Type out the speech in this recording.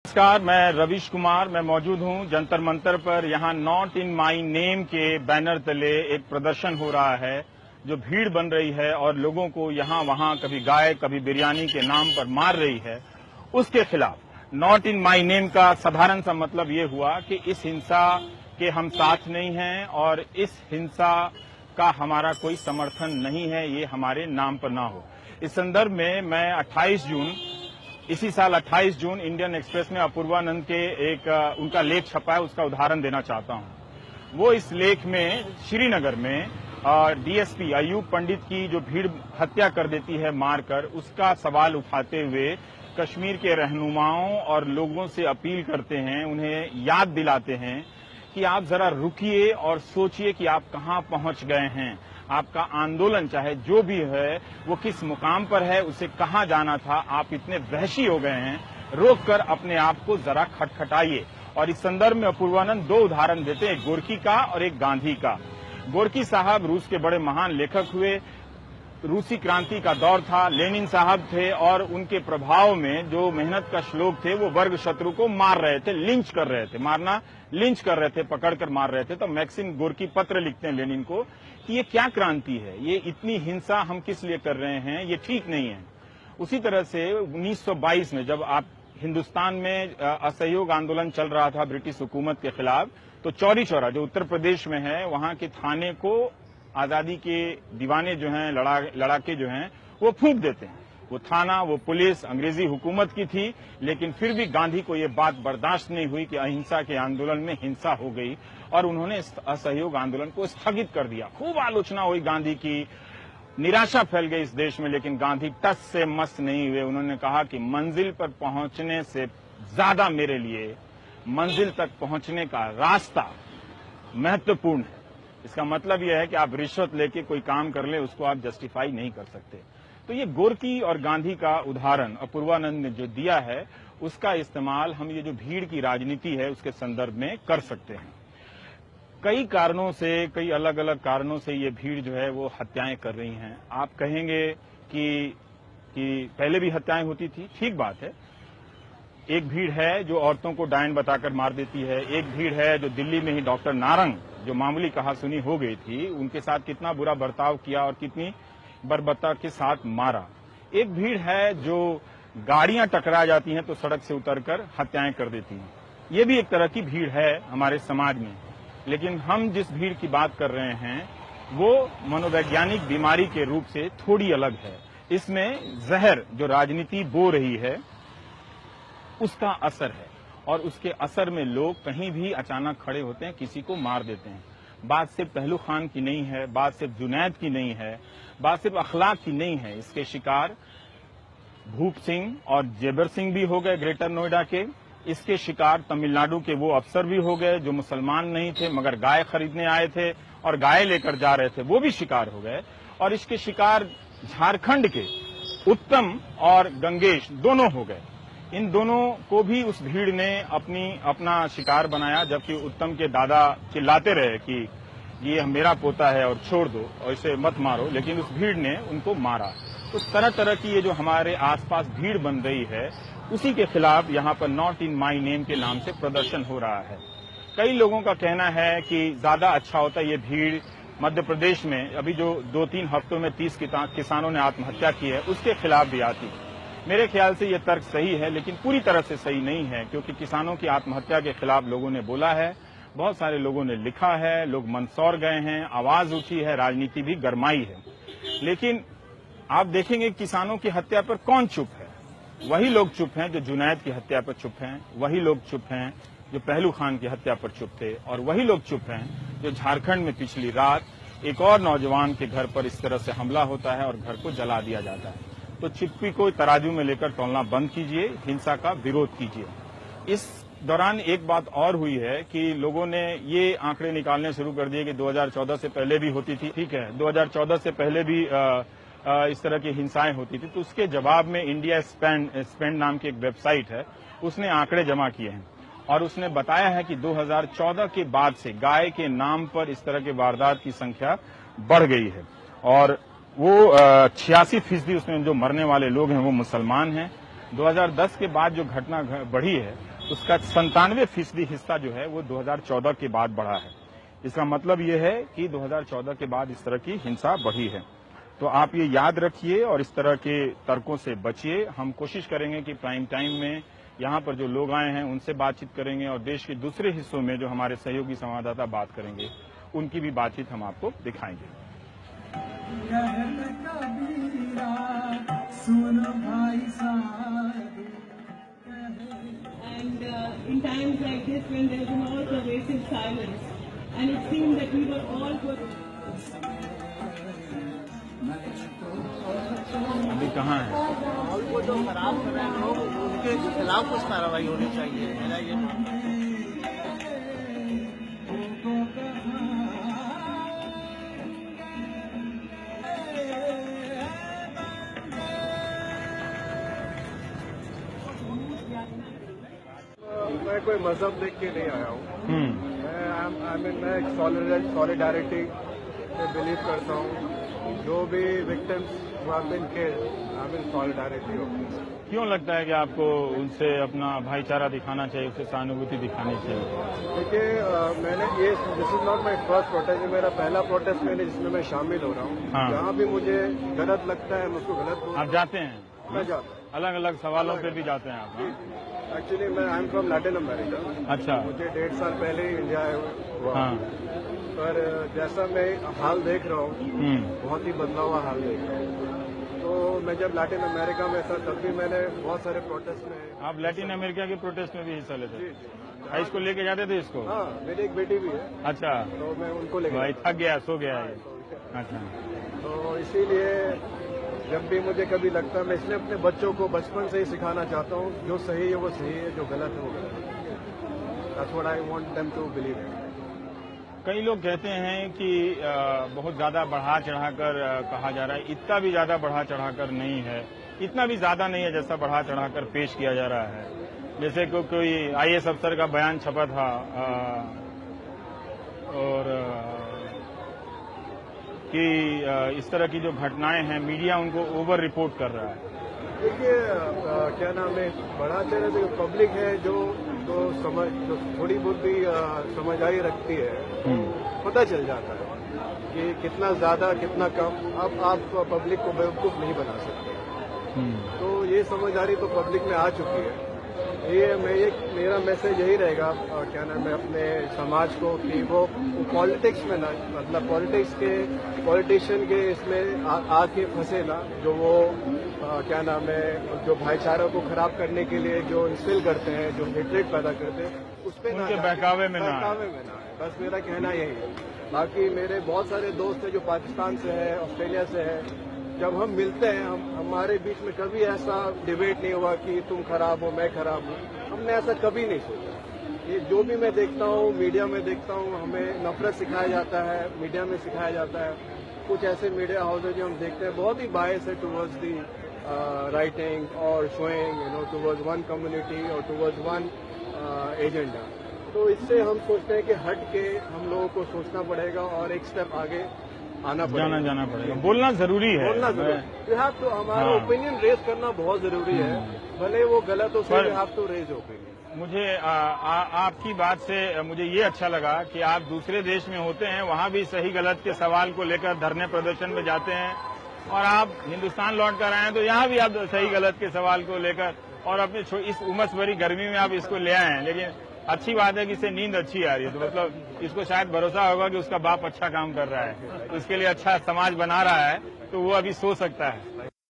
नमस्कार, मैं रवीश कुमार। मैं मौजूद हूं जंतर मंतर पर। यहां नॉट इन माई नेम के बैनर तले एक प्रदर्शन हो रहा है, जो भीड़ बन रही है और लोगों को यहां वहां कभी गाय कभी बिरयानी के नाम पर मार रही है, उसके खिलाफ। नॉट इन माई नेम का साधारण सा मतलब ये हुआ कि इस हिंसा के हम साथ नहीं हैं और इस हिंसा का हमारा कोई समर्थन नहीं है, ये हमारे नाम पर ना हो। इस संदर्भ में मैं 28 जून इसी साल 28 जून इंडियन एक्सप्रेस में अपूर्वानंद के एक उनका लेख छपा है, उसका उदाहरण देना चाहता हूं। वो इस लेख में श्रीनगर में डीएसपी अयूब पंडित की जो भीड़ हत्या कर देती है मारकर, उसका सवाल उठाते हुए कश्मीर के रहनुमाओं और लोगों से अपील करते हैं, उन्हें याद दिलाते हैं कि आप जरा रुकिए और सोचिए कि आप कहां पहुंच गए हैं। आपका आंदोलन चाहे जो भी है वो किस मुकाम पर है, उसे कहां जाना था, आप इतने वहशी हो गए हैं, रोककर अपने आप को जरा खटखटाइए। और इस संदर्भ में अपूर्वानंद दो उदाहरण देते हैं, एक गोरकी का और एक गांधी का। गोरकी साहब रूस के बड़े महान लेखक हुए, रूसी क्रांति का दौर था, लेनिन साहब थे और उनके प्रभाव में जो मेहनत का श्लोक थे वो वर्ग शत्रु को मार रहे थे, लिंच कर रहे थे, मारना लिंच कर रहे थे, पकड़कर मार रहे थे। तो मैक्सिम गोरकी पत्र लिखते हैं लेनिन को कि ये क्या क्रांति है, ये इतनी हिंसा हम किस लिए कर रहे हैं, ये ठीक नहीं है। उसी तरह से 1922 में जब आप हिंदुस्तान में असहयोग आंदोलन चल रहा था ब्रिटिश हुकूमत के खिलाफ, तो चौरी चौरा जो उत्तर प्रदेश में है, वहां के थाने को आजादी के दीवाने जो हैं, लड़ाके जो हैं, वो फूंक देते हैं। वो थाना, वो पुलिस अंग्रेजी हुकूमत की थी, लेकिन फिर भी गांधी को ये बात बर्दाश्त नहीं हुई कि अहिंसा के आंदोलन में हिंसा हो गई और उन्होंने इस असहयोग आंदोलन को स्थगित कर दिया। खूब आलोचना हुई गांधी की, निराशा फैल गई इस देश में, लेकिन गांधी टस से मस नहीं हुए। उन्होंने कहा कि मंजिल पर पहुंचने से ज्यादा मेरे लिए मंजिल तक पहुंचने का रास्ता महत्वपूर्ण है। इसका मतलब यह है कि आप रिश्वत लेके कोई काम कर ले, उसको आप जस्टिफाई नहीं कर सकते। तो ये गोरकी और गांधी का उदाहरण अपूर्वानंद ने जो दिया है, उसका इस्तेमाल हम ये जो भीड़ की राजनीति है उसके संदर्भ में कर सकते हैं। कई कारणों से, कई अलग अलग कारणों से ये भीड़ जो है वो हत्याएं कर रही हैं। आप कहेंगे कि पहले भी हत्याएं होती थी, ठीक बात है। एक भीड़ है जो औरतों को डायन बताकर मार देती है, एक भीड़ है जो दिल्ली में ही डॉक्टर नारंग, जो मामूली कहासुनी हो गई थी, उनके साथ कितना बुरा बर्ताव किया और कितनी बर्बरता के साथ मारा। एक भीड़ है जो गाड़ियां टकरा जाती हैं तो सड़क से उतरकर हत्याएं कर देती हैं। ये भी एक तरह की भीड़ है हमारे समाज में, लेकिन हम जिस भीड़ की बात कर रहे हैं वो मनोवैज्ञानिक बीमारी के रूप से थोड़ी अलग है। इसमें जहर जो राजनीति बो रही है उसका असर है, और उसके असर में लोग कहीं भी अचानक खड़े होते हैं, किसी को मार देते हैं। बात सिर्फ पहलू खान की नहीं है, बात सिर्फ जुनैद की नहीं है, बात सिर्फ अखलाक की नहीं है। इसके शिकार भूप सिंह और जेबर सिंह भी हो गए ग्रेटर नोएडा के। इसके शिकार तमिलनाडु के वो अफसर भी हो गए जो मुसलमान नहीं थे मगर गाय खरीदने आए थे और गाय लेकर जा रहे थे, वो भी शिकार हो गए। और इसके शिकार झारखंड के उत्तम और गंगेश दोनों हो गए। इन दोनों को भी उस भीड़ ने अपना शिकार बनाया, जबकि उत्तम के दादा चिल्लाते रहे कि ये मेरा पोता है और छोड़ दो और इसे मत मारो, लेकिन उस भीड़ ने उनको मारा। तो तरह तरह की ये जो हमारे आसपास भीड़ बन रही है, उसी के खिलाफ यहाँ पर नॉट इन माई नेम के नाम से प्रदर्शन हो रहा है। कई लोगों का कहना है कि ज्यादा अच्छा होता ये भीड़ मध्य प्रदेश में अभी जो 2-3 हफ्तों में 30 किसानों ने आत्महत्या की है उसके खिलाफ भी आती। मेरे ख्याल से ये तर्क सही है, लेकिन पूरी तरह से सही नहीं है, क्योंकि किसानों की आत्महत्या के खिलाफ लोगों ने बोला है, बहुत सारे लोगों ने लिखा है, लोग मंदसौर गए हैं, आवाज उठी है, राजनीति भी गरमाई है। लेकिन आप देखेंगे किसानों की हत्या पर कौन चुप है? वही लोग चुप हैं जो जुनैद की हत्या पर चुप हैं, वही लोग चुप हैं जो पहलू खान की हत्या पर चुप थे, और वही लोग चुप हैं जो झारखंड में पिछली रात एक और नौजवान के घर पर इस तरह से हमला होता है और घर को जला दिया जाता है। तो चिप्पी को तराजू में लेकर तौलना बंद कीजिए, हिंसा का विरोध कीजिए। इस दौरान एक बात और हुई है कि लोगों ने ये आंकड़े निकालने शुरू कर दिए कि 2014 से पहले भी होती थी। ठीक है, 2014 से पहले भी इस तरह की हिंसाएं होती थी। तो उसके जवाब में इंडिया स्पेंड नाम की एक वेबसाइट है, उसने आंकड़े जमा किए हैं और उसने बताया है कि 2014 के बाद से गाय के नाम पर इस तरह के वारदात की संख्या बढ़ गई है। और वो 86% उसमें जो मरने वाले लोग हैं वो मुसलमान हैं, 2010 के बाद जो घटना बढ़ी है उसका 97% हिस्सा जो है वो 2014 के बाद बढ़ा है। इसका मतलब ये है कि 2014 के बाद इस तरह की हिंसा बढ़ी है। तो आप ये याद रखिए और इस तरह के तर्कों से बचिए। हम कोशिश करेंगे कि प्राइम टाइम में यहाँ पर जो लोग आए हैं उनसे बातचीत करेंगे और देश के दूसरे हिस्सों में जो हमारे सहयोगी संवाददाता बात करेंगे उनकी भी बातचीत हम आपको दिखाएंगे। In times like this, when there is an all pervasive silence, and it seemed that we were all अभी कहाँ है? वो जो खराब कर रहे हैं लोग, उनके खिलाफ कुछ कार्रवाई होनी चाहिए। मेरा ये मैं कोई मजहब देख के नहीं आया हूँ। मैं एक सॉलिडारिटी में बिलीव करता हूँ। जो भी विक्टिम्स सॉलिडारिटी हो। क्यों लगता है कि आपको उनसे अपना भाईचारा दिखाना चाहिए, उससे सहानुभूति दिखानी चाहिए? देखिए, मैंने this is not my first protest, ये मेरा पहला प्रोटेस्ट मैंने जिसमें मैं शामिल हो रहा हूँ। हाँ। जहाँ भी मुझे गलत लगता है मैं उसको गलत बोलता हूँ। आप जाते हैं? मैं जाता हूँ। अलग अलग सवालों पे भी जाते हैं आप? एक्चुअली मैं I am from Latin America. अच्छा। मुझे 1.5 साल पहले ही इंडिया हुआ। हाँ। पर जैसा मैं हाल देख रहा हूँ, बहुत ही बदला हुआ हाल देख रहा हूँ। तो मैं जब लैटिन अमेरिका में था तब भी मैंने बहुत सारे प्रोटेस्ट में। आप लैटिन अमेरिका के प्रोटेस्ट में भी हिस्सा लेते? जी। इसको लेके जाते थे इसको? हाँ, मेरी एक बेटी भी है। अच्छा। तो मैं उनको लेके भाई थक गया, सो गया है। अच्छा। तो इसीलिए जब भी मुझे कभी लगता है, मैं इसलिए अपने बच्चों को बचपन से ही सिखाना चाहता हूँ, जो सही है वो सही है, जो गलत है वो गलत है। That's what I want them to believe in. कई लोग कहते हैं कि बहुत ज्यादा बढ़ा चढ़ाकर कहा जा रहा है। इतना भी ज्यादा बढ़ा चढ़ाकर नहीं है, इतना भी ज्यादा नहीं है जैसा बढ़ा चढ़ाकर पेश किया जा रहा है। जैसे कोई IAS अफसर का बयान छपा था और कि इस तरह की जो घटनाएं हैं मीडिया उनको ओवर रिपोर्ट कर रहा है। देखिए, क्या नाम है, बड़ा चेहरा जो पब्लिक है जो थोड़ी बहुत भी समझदारी रखती है, पता चल जाता है कि कितना ज्यादा कितना कम। अब आप पब्लिक को बेवकूफ नहीं बना सकते। तो ये समझदारी तो पब्लिक में आ चुकी है। मेरा मैसेज यही रहेगा, क्या नाम है, अपने समाज को कि वो पॉलिटिक्स में ना, मतलब पॉलिटिशियन के इसमें आके फंसे ना, जो वो क्या नाम है, जो भाईचारा को खराब करने के लिए जो इंस्टिल करते हैं, जो हेट्रेड पैदा करते हैं, उस पर उनके बहकावे में ना है। बस मेरा कहना यही है। बाकी मेरे बहुत सारे दोस्त हैं जो पाकिस्तान से है, ऑस्ट्रेलिया से है। जब हम मिलते हैं, हमारे बीच में कभी ऐसा डिबेट नहीं हुआ कि तुम खराब हो मैं खराब हूँ। हमने ऐसा कभी नहीं सोचा। ये जो भी मैं देखता हूँ, मीडिया में देखता हूँ, हमें नफरत सिखाया जाता है, मीडिया में सिखाया जाता है। कुछ ऐसे मीडिया हाउसेज जो हम देखते हैं बहुत ही बायस है टुवर्ड्स दी राइटिंग और शोइंग टुवर्ड्स वन कम्युनिटी और टुवर्ड्स वन एजेंडा। तो इससे हम सोचते हैं कि हट के हम लोगों को सोचना पड़ेगा और एक स्टेप आगे आना पड़ेगा, जाना पड़ेगा। बोलना जरूरी है, बोलना जरूरी। यू हैव टू, हमारा ओपिनियन रेज करना बहुत जरूरी है, भले वो गलत हो, सही, you have to raise opinion. मुझे आपकी बात से मुझे ये अच्छा लगा कि आप दूसरे देश में होते हैं, वहाँ भी सही गलत के सवाल को लेकर धरने प्रदर्शन में जाते हैं, और आप हिंदुस्तान लौट कर आए हैं तो यहाँ भी आप सही गलत के सवाल को लेकर और अपने इस उमस भरी गर्मी में आप इसको ले आए हैं। लेकिन अच्छी बात है कि इससे नींद अच्छी आ रही है, तो मतलब इसको शायद भरोसा होगा कि उसका बाप अच्छा काम कर रहा है, तो उसके लिए अच्छा समाज बना रहा है, तो वो अभी सो सकता है।